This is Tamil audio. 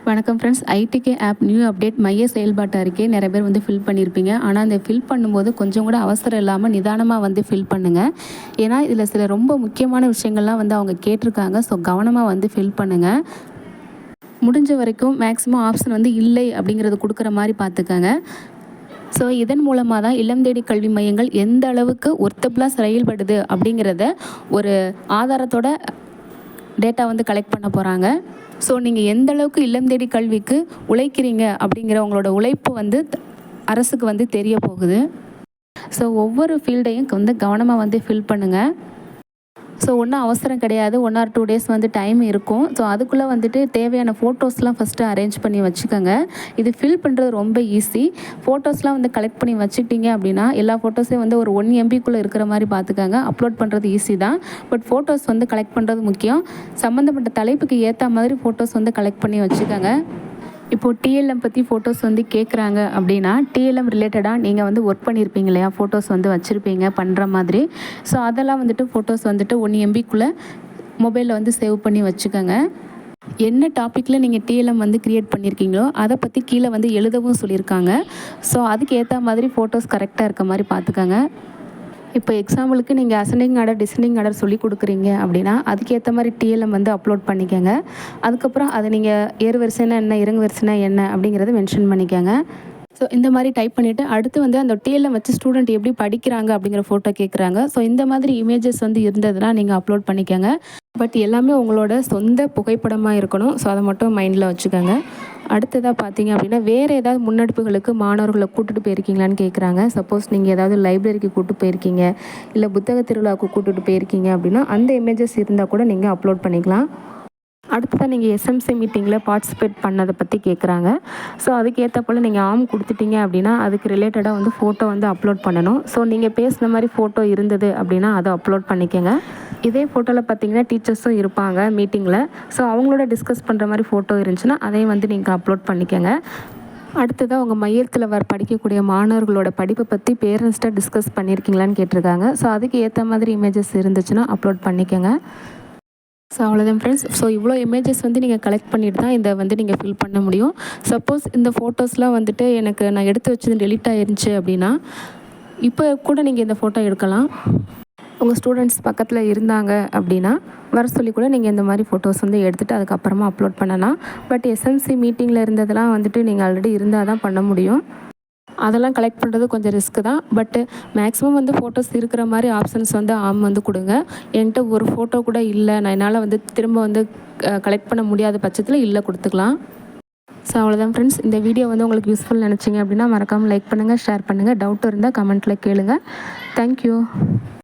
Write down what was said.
வணக்கம் friends. IDK app new update மைய செயல்பாட்டு அறிக்கையை நிறைய பேர் வந்து ஃபில் பண்ணியிருப்பீங்க. ஆனால் அந்த ஃபில் பண்ணும்போது கொஞ்சம் கூட அவசரம் இல்லாமல் நிதானமாக வந்து ஃபில் பண்ணுங்கள். ஏன்னா இதில் சில ரொம்ப முக்கியமான விஷயங்கள்லாம் வந்து அவங்க கேட்டிருக்காங்க. ஸோ கவனமாக வந்து ஃபில் பண்ணுங்கள். முடிஞ்ச வரைக்கும் மேக்ஸிமம் ஆப்ஷன் வந்து இல்லை அப்படிங்கிறது கொடுக்குற மாதிரி பார்த்துக்கங்க. ஸோ இதன் மூலமாக தான் இல்லம் தேடி கல்வி மையங்கள் எந்த அளவுக்கு ஒர்த்தபிளாக செயல்படுது அப்படிங்கிறத ஒரு ஆதாரத்தோட டேட்டா வந்து கலெக்ட் பண்ண போகிறாங்க. ஸோ நீங்கள் எந்த அளவுக்கு இல்லம் தேடி கல்விக்கு உழைக்கிறீங்க அப்படிங்கிற உங்களோட உழைப்பு வந்து அரசுக்கு வந்து தெரிய போகுது. ஸோ ஒவ்வொரு ஃபீல்டையும் வந்து கவனமாக வந்து ஃபில் பண்ணுங்கள். ஸோ ஒன்றும் அவசரம் கிடையாது. 1 or 2 டேஸ் வந்து டைம் இருக்கும். ஸோ அதுக்குள்ளே வந்துட்டு தேவையான ஃபோட்டோஸ்லாம் ஃபஸ்ட்டு அரேஞ்ச் பண்ணி வச்சுக்கோங்க. இது ஃபில் பண்ணுறது ரொம்ப ஈஸி. ஃபோட்டோஸ்லாம் வந்து கலெக்ட் பண்ணி வச்சுக்கிட்டீங்க அப்படின்னா எல்லா ஃபோட்டோஸையும் வந்து ஒரு 1 MBக்குள்ளே இருக்கிற மாதிரி பார்த்துக்கோங்க. அப்லோட் பண்ணுறது ஈஸி தான். பட் ஃபோட்டோஸ் வந்து கலெக்ட் பண்ணுறது முக்கியம். சம்மந்தப்பட்ட தலைப்புக்கு ஏற்ற மாதிரி ஃபோட்டோஸ் வந்து கலெக்ட் பண்ணி வச்சுக்கோங்க. இப்போது டிஎல்எம் பற்றி ஃபோட்டோஸ் வந்து கேட்குறாங்க அப்படின்னா டிஎல்எம் ரிலேட்டடாக நீங்கள் வந்து ஒர்க் பண்ணியிருப்பீங்க இல்லையா, ஃபோட்டோஸ் வந்து வச்சுருப்பீங்க பண்ணுற மாதிரி. ஸோ அதெல்லாம் வந்துட்டு ஃபோட்டோஸ் வந்துட்டு 1 MBக்குள்ளே மொபைலில் வந்து சேவ் பண்ணி வச்சுக்கோங்க. என்ன டாப்பிக்கில் நீங்கள் டிஎல்எம் வந்து க்ரியேட் பண்ணியிருக்கீங்களோ அதை பற்றி கீழே வந்து எழுதவும் சொல்லியிருக்காங்க. ஸோ அதுக்கு ஏற்ற மாதிரி ஃபோட்டோஸ் கரெக்டாக இருக்க மாதிரி பார்த்துக்கோங்க. இப்போ எக்ஸாம்பிளுக்கு நீங்கள் அசெண்டிங் ஆர்டர் டிசெண்டிங் ஆர்டர் சொல்லி கொடுக்குறீங்க அப்படின்னா அதுக்கேற்ற மாதிரி டிஎல்எம் வந்து அப்லோட் பண்ணிக்கோங்க. அதுக்கப்புறம் அதை நீங்கள் ஏறு வரிசைனா என்ன, இறங்கு வரிசைனா என்ன அப்படிங்கிறத மென்ஷன் பண்ணிக்கோங்க. ஸோ இந்த மாதிரி டைப் பண்ணிவிட்டு அடுத்து வந்து அந்த டிஎல்எம் வச்சு ஸ்டூடெண்ட் எப்படி படிக்கிறாங்க அப்படிங்கிற ஃபோட்டோ கேட்குறாங்க. ஸோ இந்த மாதிரி இமேஜஸ் வந்து இருந்ததுன்னா நீங்கள் அப்லோட் பண்ணிக்கோங்க. பட் எல்லாமே உங்களோட சொந்த புகைப்படமாக இருக்கணும். ஸோ அதை மட்டும் மைண்டில் வச்சுக்கோங்க. அடுத்ததாக பார்த்தீங்க அப்படின்னா வேறு ஏதாவது முன்னெடுப்புகளுக்கு மாணவர்களை கூட்டிகிட்டு போயிருக்கீங்களான்னு கேட்குறாங்க. சப்போஸ் நீங்கள் ஏதாவது லைப்ரரிக்கு கூப்பிட்டு போயிருக்கீங்க, இல்லை புத்தக திருவிழாவுக்கு கூட்டிகிட்டு போயிருக்கீங்க அப்படின்னா அந்த இமேஜஸ் இருந்தால் கூட நீங்கள் அப்லோட் பண்ணிக்கலாம். அடுத்ததாக நீங்கள் எஸ்எம்சி மீட்டிங்கில் பார்ட்டிசிபேட் பண்ணதை பற்றி கேட்குறாங்க. ஸோ அதுக்கேற்ற போல் நீங்கள் ஆம் கொடுத்துட்டீங்க அப்படின்னா அதுக்கு ரிலேட்டடாக வந்து ஃபோட்டோ வந்து அப்லோட் பண்ணணும். ஸோ நீங்கள் பேசுன மாதிரி ஃபோட்டோ இருந்தது அப்படின்னா அதை அப்லோட் பண்ணிக்கோங்க. இதே ஃபோட்டோவில் பார்த்தீங்கன்னா டீச்சர்ஸும் இருப்பாங்க மீட்டிங்கில். ஸோ அவங்களோட டிஸ்கஸ் பண்ணுற மாதிரி ஃபோட்டோ இருந்துச்சுன்னா அதையும் வந்து நீங்கள் அப்லோட் பண்ணிக்கோங்க. அடுத்ததாக உங்கள் மையத்தில் படிக்கக்கூடிய மாணவர்களோட படிப்பை பற்றி பேரண்ட்ஸ்கிட்ட டிஸ்கஸ் பண்ணியிருக்கீங்களான்னு கேட்டிருக்காங்க. ஸோ அதுக்கு ஏற்ற மாதிரி இமேஜஸ் இருந்துச்சுன்னா அப்லோட் பண்ணிக்கோங்க. ஸோ அவ்வளோதான் ஃப்ரெண்ட்ஸ். ஸோ இவ்வளோ இமேஜஸ் வந்து நீங்கள் கலெக்ட் பண்ணிட்டு தான் இதை வந்து நீங்கள் ஃபில் பண்ண முடியும். சப்போஸ் இந்த ஃபோட்டோஸ்லாம் வந்துட்டு எனக்கு நான் எடுத்து வச்சது டெலீட் ஆயிருந்துச்சு அப்படின்னா இப்போ கூட நீங்கள் இந்த ஃபோட்டோ எடுக்கலாம். உங்கள் ஸ்டூடெண்ட்ஸ் பக்கத்தில் இருந்தாங்க அப்படின்னா வர சொல்லி கூட நீங்கள் இந்த மாதிரி ஃபோட்டோஸ் வந்து எடுத்துகிட்டு அதுக்கப்புறமா அப்லோட் பண்ணலாம். பட் எஸ்எம்சி மீட்டிங்கில் இருந்ததெல்லாம் வந்துட்டு நீங்கள் ஆல்ரெடி இருந்தால் தான் பண்ண முடியும். அதெல்லாம் கலெக்ட் பண்ணுறது கொஞ்சம் ரிஸ்க்கு தான். பட்டு மேக்ஸிமம் வந்து ஃபோட்டோஸ் இருக்கிற மாதிரி ஆப்ஷன்ஸ் வந்து ஆம் வந்து கொடுங்க. என்கிட்ட ஒரு ஃபோட்டோ கூட இல்லை, நான் என்னால் வந்து திரும்ப வந்து கலெக்ட் பண்ண முடியாத பட்சத்தில் இல்லை கொடுத்துக்கலாம். ஸோ அவ்வளோதான் ஃப்ரெண்ட்ஸ். இந்த வீடியோ வந்து உங்களுக்கு யூஸ்ஃபுல் நினச்சிங்க அப்படின்னா மறக்காமல் லைக் பண்ணுங்கள், ஷேர் பண்ணுங்கள். டவுட் இருந்தால் கமெண்ட்டில் கேளுங்கள். தேங்க்யூ.